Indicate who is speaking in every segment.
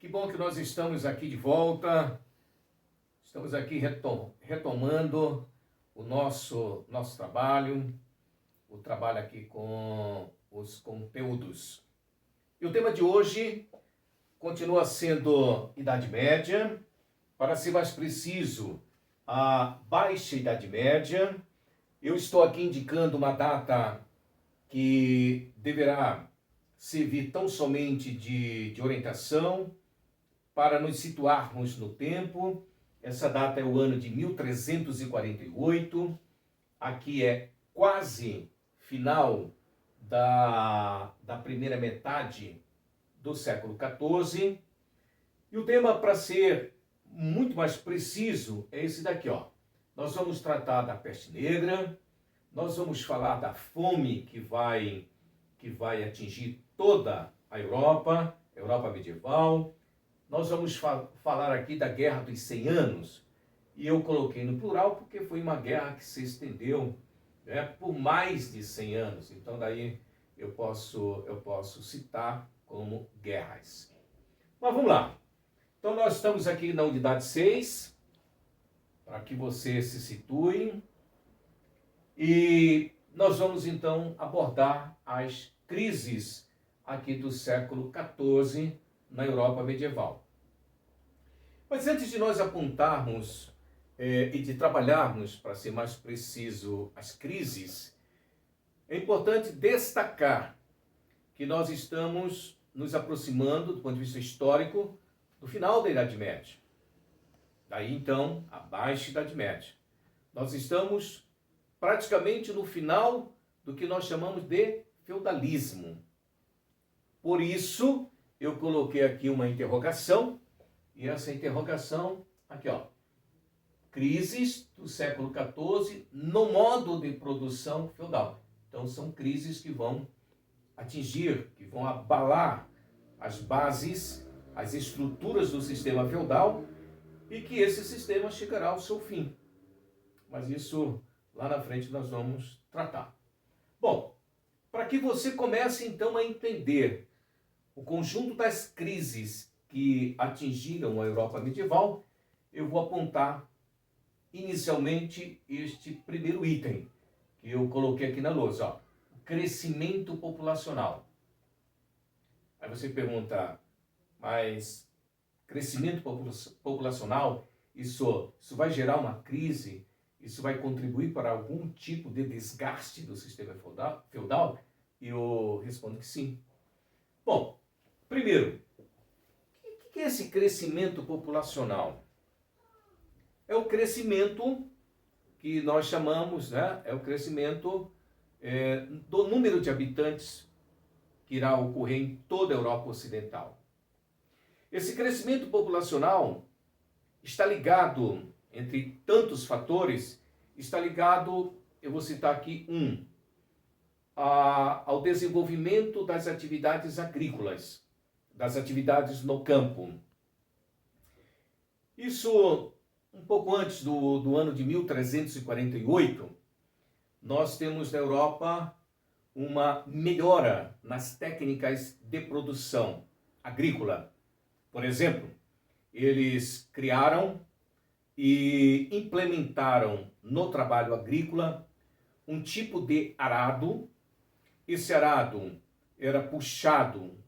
Speaker 1: Que bom que nós estamos aqui de volta, estamos aqui retomando o nosso trabalho, o trabalho aqui com os conteúdos. E o tema de hoje continua sendo Idade Média, para ser mais preciso, a Baixa Idade Média. Eu estou aqui indicando uma data que deverá servir tão somente de orientação, para nos situarmos no tempo. Essa data é o ano de 1348, aqui é quase final da primeira metade do século XIV, e o tema, para ser muito mais preciso, é esse daqui, ó. Nós vamos tratar da peste negra, nós vamos falar da fome que vai atingir toda a Europa medieval. Nós vamos falar aqui da Guerra dos 100 Anos, e eu coloquei no plural porque foi uma guerra que se estendeu, né, por mais de 100 anos. Então daí eu posso citar como guerras. Mas vamos lá. Então nós estamos aqui na unidade 6, para que você se situe, e nós vamos então abordar as crises aqui do século XIV na Europa medieval. Mas antes de nós apontarmos e de trabalharmos, para ser mais preciso, as crises, é importante destacar que nós estamos nos aproximando, do ponto de vista histórico, do final da Idade Média. Daí então, a Baixa Idade Média. Nós estamos praticamente no final do que nós chamamos de feudalismo. Por isso, eu coloquei aqui uma interrogação, e essa interrogação, aqui ó, crises do século XIV no modo de produção feudal. Então são crises que vão atingir, que vão abalar as bases, as estruturas do sistema feudal, e que esse sistema chegará ao seu fim. Mas isso lá na frente nós vamos tratar. Bom, para que você comece então a entender o conjunto das crises que atingiram a Europa medieval, eu vou apontar inicialmente este primeiro item, que eu coloquei aqui na lousa, ó, o crescimento populacional. Aí você pergunta, mas crescimento populacional, isso vai gerar uma crise? Isso vai contribuir para algum tipo de desgaste do sistema feudal? E eu respondo que sim. Bom, primeiro, o que é esse crescimento populacional? É o crescimento que nós chamamos, né? É o crescimento do número de habitantes que irá ocorrer em toda a Europa Ocidental. Esse crescimento populacional está ligado, entre tantos fatores, está ligado, eu vou citar aqui ao desenvolvimento das atividades agrícolas, das atividades no campo. Isso, um pouco antes do ano de 1348, nós temos na Europa uma melhora nas técnicas de produção agrícola. Por exemplo, eles criaram e implementaram no trabalho agrícola um tipo de arado. Esse arado era puxado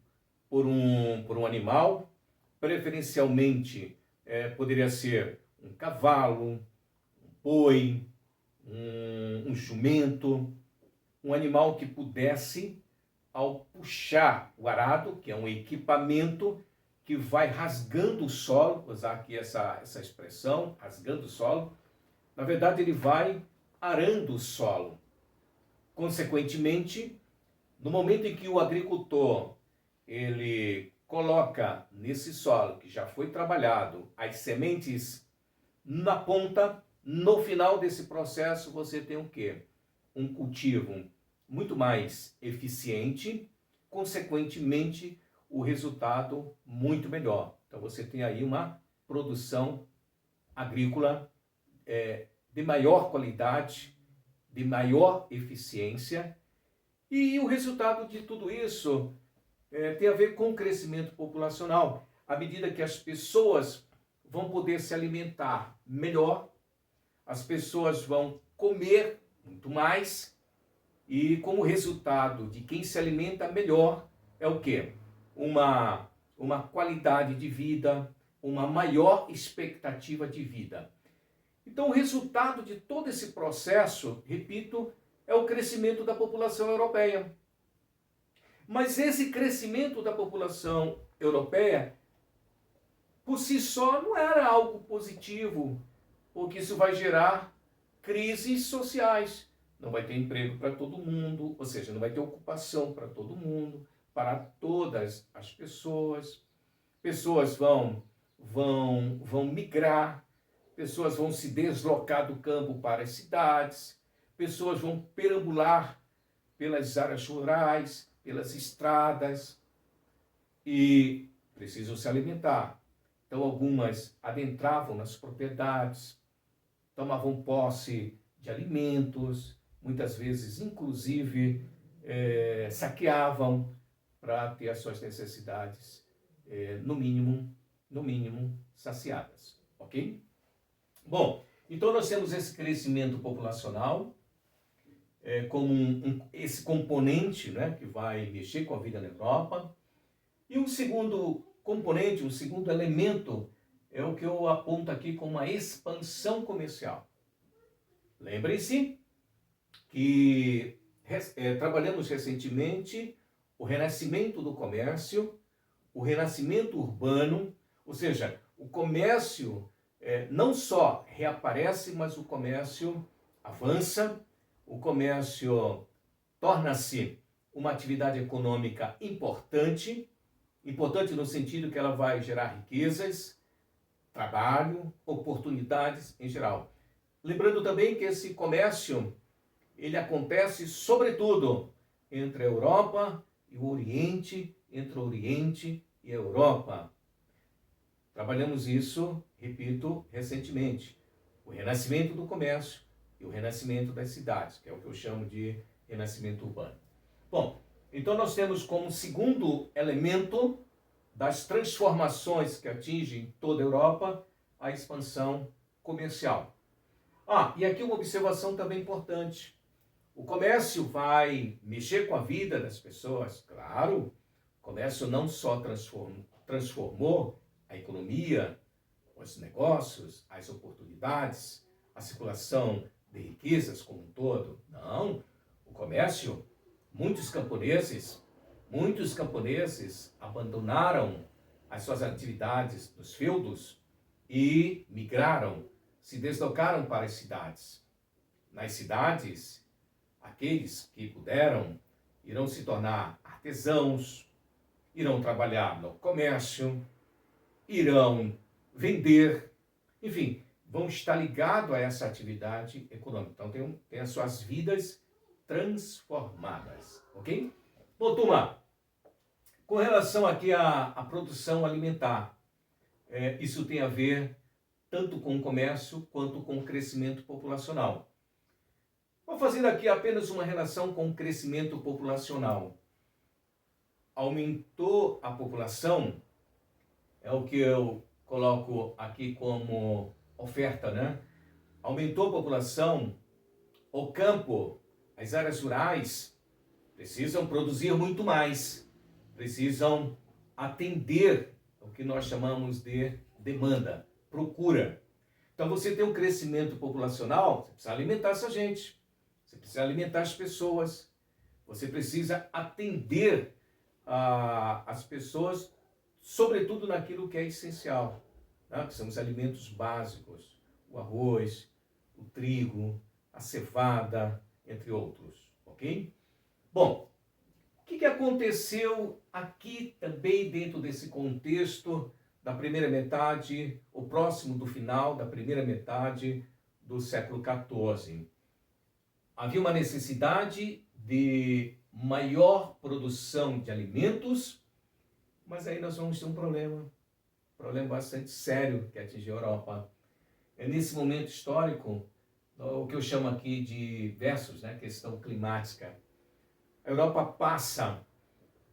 Speaker 1: por um animal, preferencialmente poderia ser um cavalo, um boi, um jumento, um animal que pudesse, ao puxar o arado, que é um equipamento que vai rasgando o solo, vou usar aqui essa expressão, rasgando o solo, na verdade ele vai arando o solo. Consequentemente, no momento em que o agricultor ele coloca nesse solo que já foi trabalhado as sementes na ponta, no final desse processo você tem o quê? Um cultivo muito mais eficiente, consequentemente o resultado muito melhor. Então você tem aí uma produção agrícola de maior qualidade, de maior eficiência, e o resultado de tudo isso tem a ver com o crescimento populacional. à medida que as pessoas vão poder se alimentar melhor, as pessoas vão comer muito mais e como resultado de quem se alimenta melhor é o quê? Uma qualidade de vida, uma maior expectativa de vida. Então, o resultado de todo esse processo, repito, é o crescimento da população europeia. Mas esse crescimento da população europeia, por si só, não era algo positivo, porque isso vai gerar crises sociais. Não vai ter emprego para todo mundo, ou seja, não vai ter ocupação para todo mundo, para todas as pessoas. Pessoas vão migrar, pessoas vão se deslocar do campo para as cidades, pessoas vão perambular pelas áreas rurais, pelas estradas e precisam se alimentar. Então, algumas adentravam nas propriedades, tomavam posse de alimentos, muitas vezes, inclusive, saqueavam para ter as suas necessidades, no mínimo, saciadas, ok? Bom, então nós temos esse crescimento populacional como esse componente, né, que vai mexer com a vida na Europa. E um segundo componente, um segundo elemento, é o que eu aponto aqui como a expansão comercial. Lembrem-se que trabalhamos recentemente o renascimento do comércio, o renascimento urbano, ou seja, o comércio não só reaparece, mas o comércio avança, o comércio torna-se uma atividade econômica importante no sentido que ela vai gerar riquezas, trabalho, oportunidades em geral. Lembrando também que esse comércio, ele acontece sobretudo entre a Europa e o Oriente, entre o Oriente e a Europa. Trabalhamos isso, repito, recentemente. O renascimento do comércio e o renascimento das cidades, que é o que eu chamo de renascimento urbano. Bom, então nós temos como segundo elemento das transformações que atingem toda a Europa a expansão comercial. E aqui uma observação também importante. O comércio vai mexer com a vida das pessoas, claro. O comércio não só transformou a economia, os negócios, as oportunidades, a circulação de riquezas como um todo. Não, o comércio, muitos camponeses abandonaram as suas atividades nos feudos e migraram, se deslocaram para as cidades. Nas cidades, aqueles que puderam irão se tornar artesãos, irão trabalhar no comércio, irão vender, enfim, vão estar ligados a essa atividade econômica. Então, tem as suas vidas transformadas, ok? Bom, turma, com relação aqui à produção alimentar, isso tem a ver tanto com o comércio quanto com o crescimento populacional. Vou fazer aqui apenas uma relação com o crescimento populacional. Aumentou a população, é o que eu coloco aqui como oferta, né? Aumentou a população, o campo, as áreas rurais precisam produzir muito mais, precisam atender o que nós chamamos de demanda, procura. Então você tem um crescimento populacional, você precisa alimentar essa gente, você precisa alimentar as pessoas, você precisa atender as pessoas, sobretudo naquilo que é essencial, né? Que são os alimentos básicos, o arroz, o trigo, a cevada, entre outros, ok? Bom, o que aconteceu aqui também dentro desse contexto da primeira metade, ou próximo do final da primeira metade do século XIV? Havia uma necessidade de maior produção de alimentos, mas aí nós vamos ter um problema bastante sério que atinge a Europa. É nesse momento histórico, o que eu chamo aqui de versus, né, questão climática. A Europa passa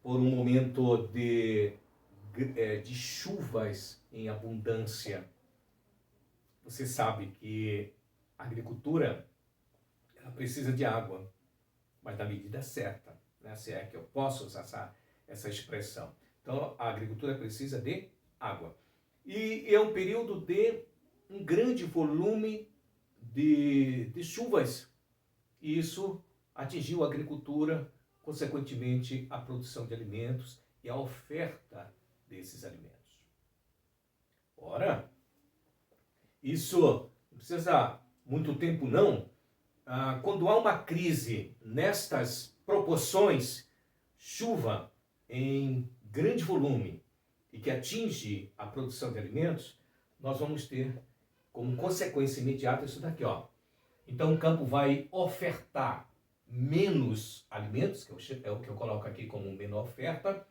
Speaker 1: por um momento de de chuvas em abundância. Você sabe que a agricultura ela precisa de água, mas da medida certa, né? Se é que eu posso usar essa expressão. Então, a agricultura precisa de água. E é um período de um grande volume de chuvas. E isso atingiu a agricultura, consequentemente, a produção de alimentos e a oferta desses alimentos. Ora, isso não precisa muito tempo, não. Quando há uma crise nestas proporções, chuva em grande volume e que atinge a produção de alimentos, nós vamos ter como consequência imediata isso daqui, ó. Então o campo vai ofertar menos alimentos, que é o que eu coloco aqui como menor oferta.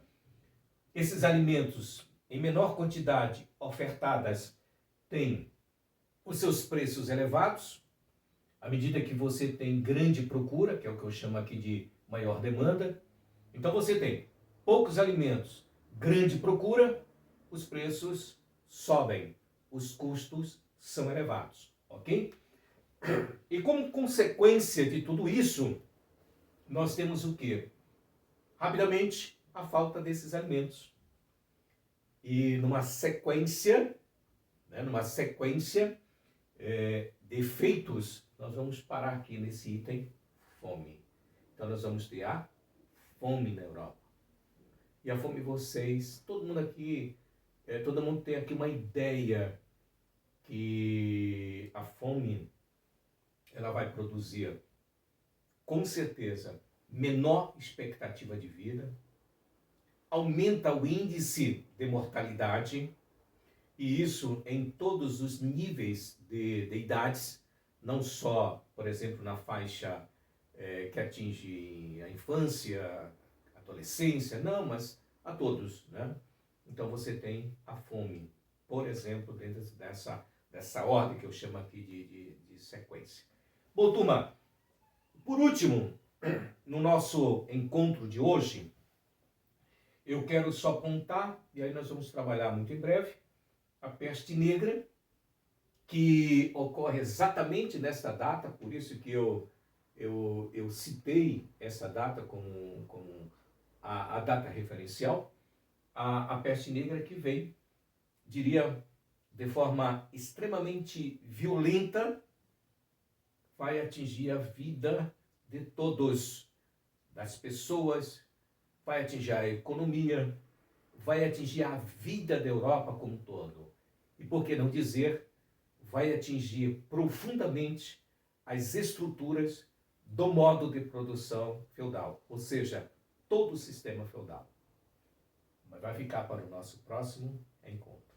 Speaker 1: Esses alimentos em menor quantidade ofertadas têm os seus preços elevados. À medida que você tem grande procura, que é o que eu chamo aqui de maior demanda, então você tem poucos alimentos, grande procura, os preços sobem, os custos são elevados, ok? E como consequência de tudo isso, nós temos o quê? Rapidamente, a falta desses alimentos. E numa sequência de efeitos, nós vamos parar aqui nesse item fome. Então nós vamos ter a fome na Europa. E a fome vocês, todo mundo aqui, todo mundo tem aqui uma ideia que a fome ela vai produzir, com certeza, menor expectativa de vida, aumenta o índice de mortalidade, e isso em todos os níveis de idades, não só, por exemplo, na faixa que atinge a infância, a adolescência, não, mas a todos, né? Então você tem a fome, por exemplo, dentro dessa ordem que eu chamo aqui de sequência. Bom, turma, por último, no nosso encontro de hoje, eu quero só apontar, e aí nós vamos trabalhar muito em breve, a peste negra, que ocorre exatamente nesta data, por isso que eu citei essa data como a data referencial, a peste negra que vem, diria, de forma extremamente violenta, vai atingir a vida de todos, das pessoas, vai atingir a economia, vai atingir a vida da Europa como um todo. E por que não dizer, vai atingir profundamente as estruturas do modo de produção feudal, ou seja, todo o sistema feudal. Mas vai ficar para o nosso próximo encontro.